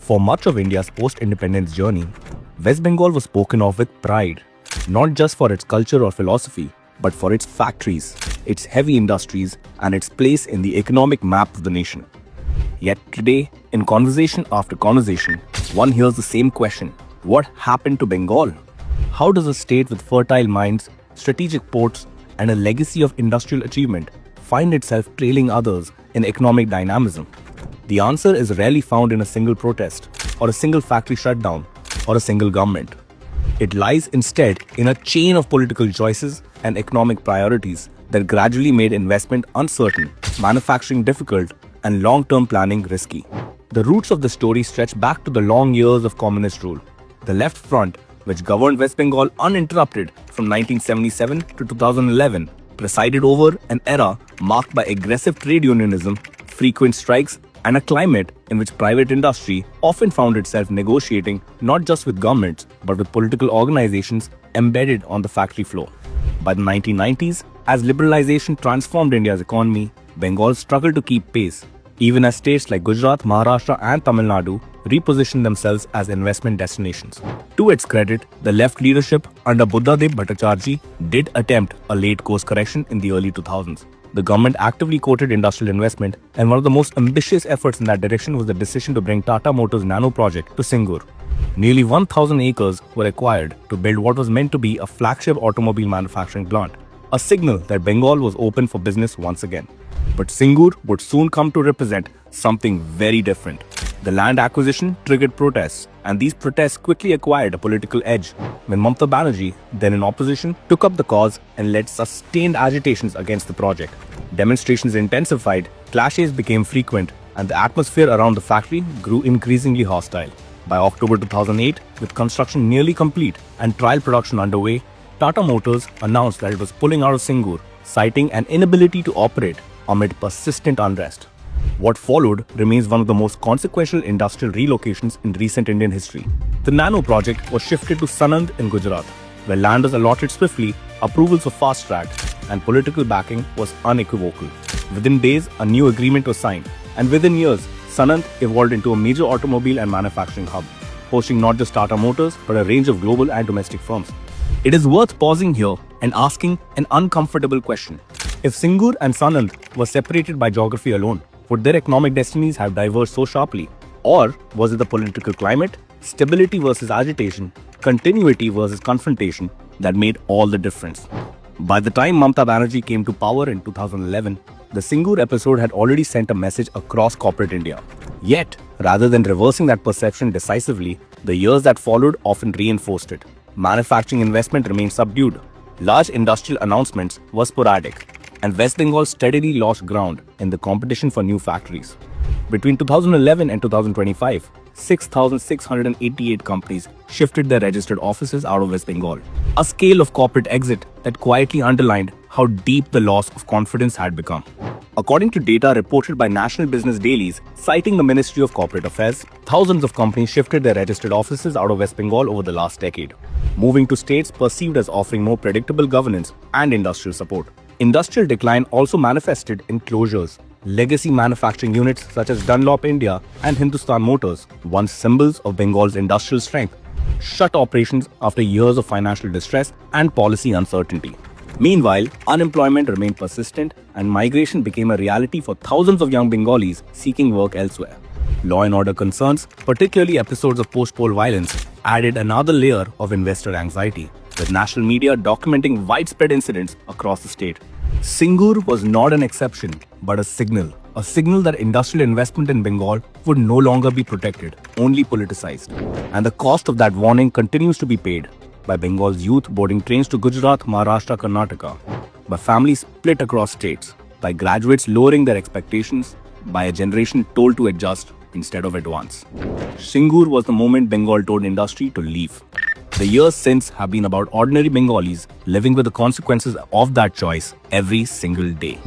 For much of India's post-independence journey, West Bengal was spoken of with pride, not just for its culture or philosophy, but for its factories, its heavy industries, and its place in the economic map of the nation. Yet today, in conversation after conversation, one hears the same question: what happened to Bengal? How does a state with fertile mines, strategic ports, and a legacy of industrial achievement find itself trailing others in economic dynamism? The answer is rarely found in a single protest, or a single factory shutdown, or a single government. It lies instead in a chain of political choices and economic priorities that gradually made investment uncertain, manufacturing difficult, and long-term planning risky. The roots of the story stretch back to the long years of communist rule. The Left Front, which governed West Bengal uninterrupted from 1977 to 2011, presided over an era marked by aggressive trade unionism, frequent strikes, and a climate in which private industry often found itself negotiating not just with governments but with political organizations embedded on the factory floor. By the 1990s, as liberalization transformed India's economy, Bengal struggled to keep pace, even as states like Gujarat, Maharashtra, and Tamil Nadu repositioned themselves as investment destinations. To its credit, the left leadership under Buddhadev Bhattacharjee did attempt a late course correction in the early 2000s. The government actively courted industrial investment, and one of the most ambitious efforts in that direction was the decision to bring Tata Motors' Nano project to Singur. Nearly 1,000 acres were acquired to build what was meant to be a flagship automobile manufacturing plant, a signal that Bengal was open for business once again. But Singur would soon come to represent something very different. The land acquisition triggered protests, and these protests quickly acquired a political edge when Mamata Banerjee, then in opposition, took up the cause and led sustained agitations against the project. Demonstrations intensified, clashes became frequent, and the atmosphere around the factory grew increasingly hostile. By October 2008, with construction nearly complete and trial production underway, Tata Motors announced that it was pulling out of Singur, citing an inability to operate amid persistent unrest. What followed remains one of the most consequential industrial relocations in recent Indian history. The Nano project was shifted to Sanand in Gujarat, where land was allotted swiftly, approvals were fast-tracked, and political backing was unequivocal. Within days, a new agreement was signed, and within years, Sanand evolved into a major automobile and manufacturing hub, hosting not just Tata Motors but a range of global and domestic firms. It is worth pausing here and asking an uncomfortable question. If Singur and Sanand were separated by geography alone, would their economic destinies have diverged so sharply? Or was it the political climate, stability versus agitation, continuity versus confrontation that made all the difference? By the time Mamata Banerjee came to power in 2011, the Singur episode had already sent a message across corporate India. Yet, rather than reversing that perception decisively, the years that followed often reinforced it. Manufacturing investment remained subdued. Large industrial announcements were sporadic, and West Bengal steadily lost ground in the competition for new factories. Between 2011 and 2025, 6,688 companies shifted their registered offices out of West Bengal, a scale of corporate exit that quietly underlined how deep the loss of confidence had become. According to data reported by national business dailies citing the Ministry of Corporate Affairs, thousands of companies shifted their registered offices out of West Bengal over the last decade, moving to states perceived as offering more predictable governance and industrial support. Industrial decline also manifested in closures. Legacy manufacturing units such as Dunlop India and Hindustan Motors, once symbols of Bengal's industrial strength, shut operations after years of financial distress and policy uncertainty. Meanwhile, unemployment remained persistent and migration became a reality for thousands of young Bengalis seeking work elsewhere. Law and order concerns, particularly episodes of post-poll violence, added another layer of investor anxiety, with national media documenting widespread incidents across the state. Singur was not an exception, but a signal that industrial investment in Bengal would no longer be protected, only politicized. And the cost of that warning continues to be paid by Bengal's youth boarding trains to Gujarat, Maharashtra, Karnataka, by families split across states, by graduates lowering their expectations, by a generation told to adjust instead of advance. Singur was the moment Bengal told industry to leave. The years since have been about ordinary Bengalis living with the consequences of that choice every single day.